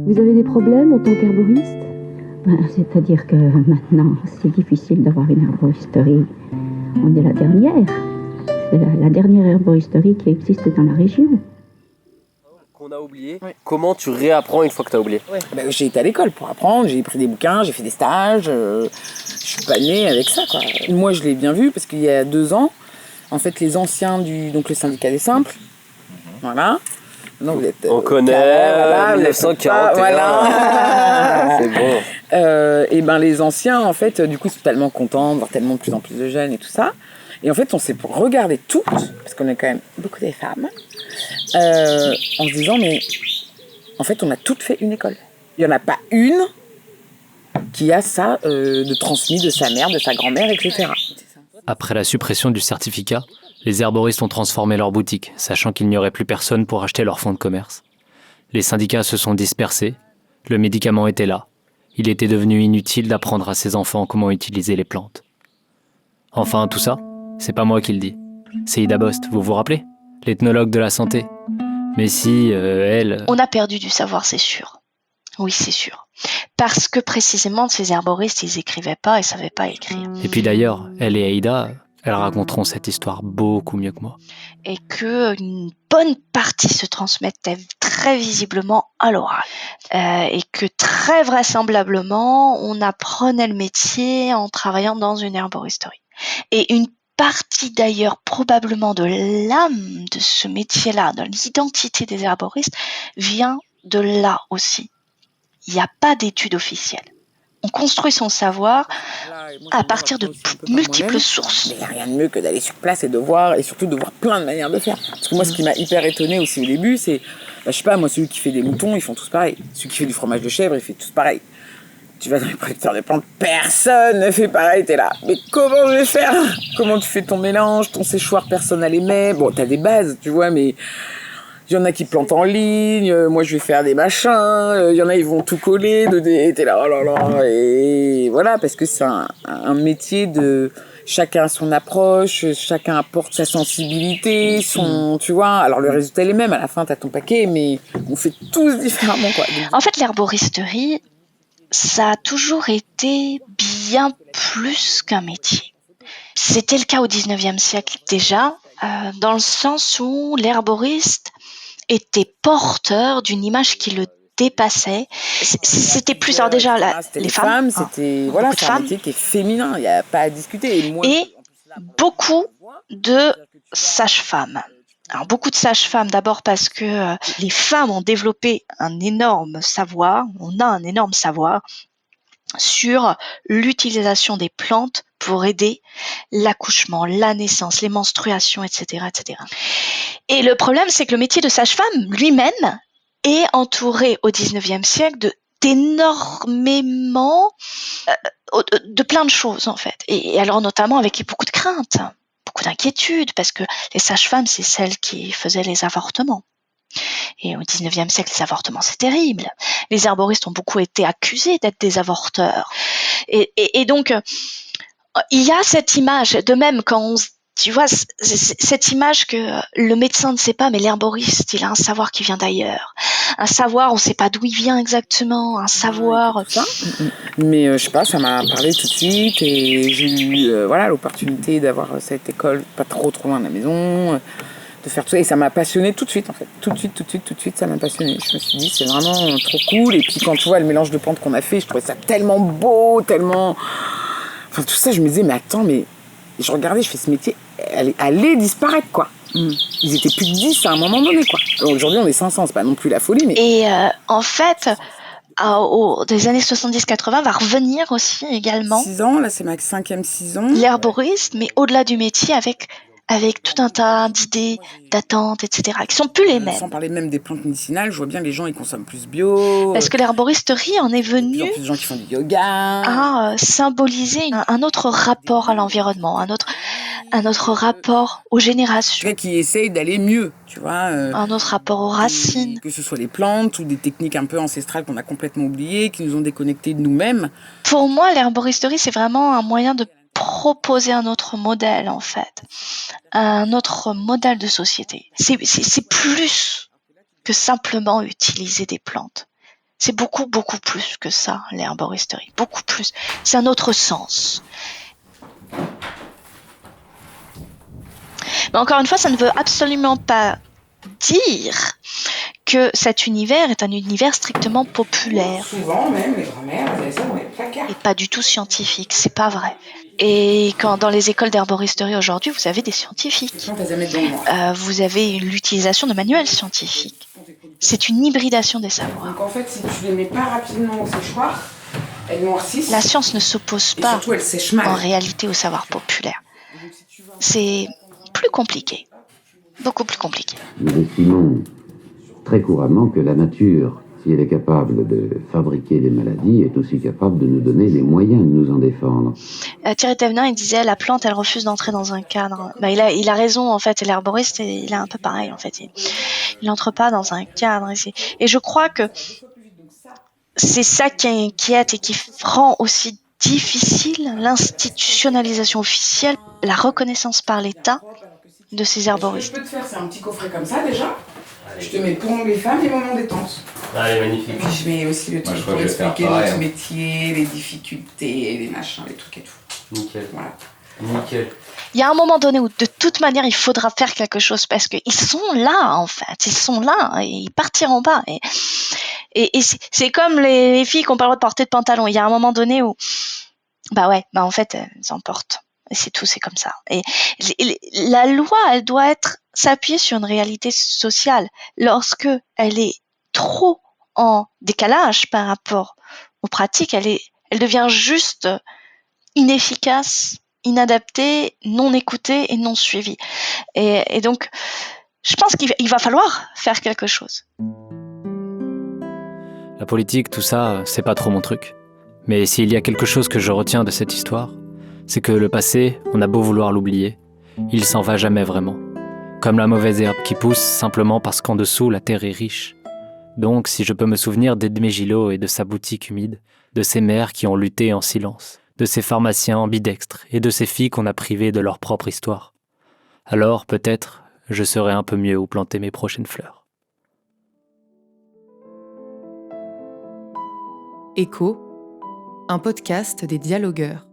Vous avez des problèmes en tant qu'herboriste ? C'est-à-dire que maintenant, c'est difficile d'avoir une herboristerie. On est la dernière. C'est la dernière herboristerie qui existe dans la région. Qu'on a oublié. Oui. Comment tu réapprends une fois que tu as oublié? J'ai été à l'école pour apprendre, j'ai pris des bouquins, j'ai fait des stages. Je suis pas née avec ça, quoi. Moi, je l'ai bien vu parce qu'il y a 2 ans, en fait, les anciens donc le syndicat des simples, voilà. Non, vous êtes, on connaît, voilà, 1941. Voilà. C'est bon. Et ben les anciens, en fait, du coup, sont tellement contents de voir tellement de plus en plus de jeunes et tout ça. Et en fait, on s'est regardé toutes, parce qu'on est quand même beaucoup des femmes, en se disant, mais en fait, on a toutes fait une école. Il n'y en a pas une qui a ça de transmis de sa mère, de sa grand-mère, etc. Après la suppression du certificat, les herboristes ont transformé leur boutique, sachant qu'il n'y aurait plus personne pour acheter leur fonds de commerce. Les syndicats se sont dispersés, le médicament était là. Il était devenu inutile d'apprendre à ses enfants comment utiliser les plantes. Enfin, tout ça, c'est pas moi qui le dis. C'est Ida Bost, vous vous rappelez ? L'ethnologue de la santé. Mais si, elle... On a perdu du savoir, c'est sûr. Oui, c'est sûr. Parce que précisément, ces herboristes, ils écrivaient pas et savaient pas écrire. Et puis d'ailleurs, elle et Aïda, elles raconteront cette histoire beaucoup mieux que moi. Et qu'une bonne partie se transmettait très visiblement à l'oral. Et que très vraisemblablement, on apprenait le métier en travaillant dans une herboristerie. Et une partie d'ailleurs probablement de l'âme de ce métier-là, de l'identité des herboristes, vient de là aussi. Il n'y a pas d'études officielles. On construit son savoir à partir de multiples sources. Mais il n'y a rien de mieux que d'aller sur place et de voir, et surtout de voir plein de manières de faire. Parce que moi, ce qui m'a hyper étonnée aussi au début, c'est, je sais pas, moi, celui qui fait des moutons, ils font tous pareil. Celui qui fait du fromage de chèvre, ils font tous pareil. Tu vas dans les producteurs de plantes, personne ne fait pareil, t'es là. Mais comment je vais faire ? Comment tu fais ton mélange, ton séchoir, personne n'a les mêmes. Bon, t'as des bases, tu vois, mais... Il y en a qui plantent en ligne, moi je vais faire des machins, il y en a ils vont tout coller, t'es là, oh là là, et voilà, parce que c'est un métier de chacun son approche, chacun apporte sa sensibilité, tu vois, alors le résultat est le même, à la fin t'as ton paquet, mais on fait tous différemment, quoi. En fait, l'herboristerie, ça a toujours été bien plus qu'un métier. C'était le cas au 19e siècle déjà, dans le sens où l'herboriste était porteur d'une image qui le dépassait. C'était plus, alors déjà, les femmes, c'était, voilà, c'est un métier qui est féminin, il n'y a pas à discuter. Et beaucoup de sages-femmes. Alors, beaucoup de sages-femmes, d'abord parce que les femmes ont développé un énorme savoir, on a un énorme savoir sur l'utilisation des plantes pour aider l'accouchement, la naissance, les menstruations, etc., etc. Et le problème, c'est que le métier de sage-femme lui-même est entouré au 19e siècle d'énormément de plein de choses, en fait. Et alors, notamment avec beaucoup de craintes, beaucoup d'inquiétudes, parce que les sages-femmes, c'est celles qui faisaient les avortements. Et au 19e siècle, les avortements, c'est terrible. Les herboristes ont beaucoup été accusés d'être des avorteurs. Et donc, il y a cette image, de même quand tu vois, cette image que le médecin ne sait pas, mais l'herboriste, il a un savoir qui vient d'ailleurs. Un savoir, on ne sait pas d'où il vient exactement, un savoir... Mais je sais pas, ça m'a parlé tout de suite et j'ai eu l'opportunité d'avoir cette école pas trop loin de la maison, de faire tout ça, et ça m'a passionné tout de suite en fait. Tout de suite, ça m'a passionné. Je me suis dit, c'est vraiment trop cool. Et puis quand tu vois le mélange de plantes qu'on a fait, je trouvais ça tellement beau, tellement... Enfin tout ça, je me disais, mais attends, mais... Je regardais, je fais ce métier, allait disparaître, quoi. Ils étaient plus de 10 à un moment donné, quoi. Aujourd'hui, on est 500, c'est pas non plus la folie, mais... Et en fait, des années 70-80, va revenir aussi également... 6 ans, là, c'est ma 5e 6 ans. L'herboriste, mais au-delà du métier, avec tout un tas d'idées, d'attentes, etc., qui sont plus les mêmes. Sans parler même des plantes médicinales, je vois bien que les gens ils consomment plus bio. Parce que l'herboristerie en est venue plus de gens qui font du yoga. À symboliser un autre rapport à l'environnement, un autre rapport aux générations. Qui essayent d'aller mieux, tu vois. Un autre rapport aux racines. Que ce soit les plantes ou des techniques un peu ancestrales qu'on a complètement oubliées, qui nous ont déconnectés de nous-mêmes. Pour moi, l'herboristerie, c'est vraiment un moyen de proposer un autre modèle, en fait. Un autre modèle de société. C'est plus que simplement utiliser des plantes. C'est beaucoup, beaucoup plus que ça, l'herboristerie. Beaucoup plus. C'est un autre sens. Mais encore une fois, ça ne veut absolument pas dire que cet univers est un univers strictement populaire. Souvent, même, les grand-mères, elles avaient ça dans les placards. Et pas du tout scientifique, c'est pas vrai. Et quand dans les écoles d'herboristerie aujourd'hui, vous avez des scientifiques. Vous avez l'utilisation de manuels scientifiques. C'est une hybridation des savoirs. Donc en fait, si tu les mets pas rapidement au séchoir, elles noircissent. La science ne s'oppose pas surtout, elles sèchent mal. en réalité au savoir populaire. C'est plus compliqué. Beaucoup plus compliqué. Nous estimons très couramment que la nature, si elle est capable de fabriquer des maladies, est aussi capable de nous donner les moyens de nous en défendre. Thierry Thévenin, il disait la plante, elle refuse d'entrer dans un cadre. Il a raison en fait. Et l'herboriste, il est un peu pareil en fait. Il n'entre pas dans un cadre. Et je crois que c'est ça qui inquiète et qui rend aussi difficile l'institutionnalisation officielle, la reconnaissance par l'État de ces herboristes. Ce que je peux te faire, c'est un petit coffret comme ça déjà. Je te mets pour les femmes et moments détente. Allez, magnifique. Et puis je mets aussi le truc pour expliquer notre métier, les difficultés, les machins, les trucs et tout. Nickel. Voilà. Nickel. Il y a un moment donné où de toute manière il faudra faire quelque chose parce qu'ils sont là en fait, ils sont là et ils partiront pas. Et c'est comme les filles qui n'ont pas le droit de porter de pantalon. Il y a un moment donné où en fait elles en portent. Et c'est tout, c'est comme ça. Et la loi, elle doit s'appuyer sur une réalité sociale. Lorsque elle est trop en décalage par rapport aux pratiques, elle devient juste inefficace, inadaptée, non écoutée et non suivie. Et donc, je pense qu'il va falloir faire quelque chose. La politique, tout ça, c'est pas trop mon truc. Mais s'il y a quelque chose que je retiens de cette histoire, c'est que le passé, on a beau vouloir l'oublier, il s'en va jamais vraiment. Comme la mauvaise herbe qui pousse simplement parce qu'en dessous, la terre est riche. Donc, si je peux me souvenir d'Edmé Gillot et de sa boutique humide, de ces mères qui ont lutté en silence, de ces pharmaciens ambidextres et de ces filles qu'on a privées de leur propre histoire, alors peut-être je saurai un peu mieux où planter mes prochaines fleurs. Écho, un podcast des dialogueurs.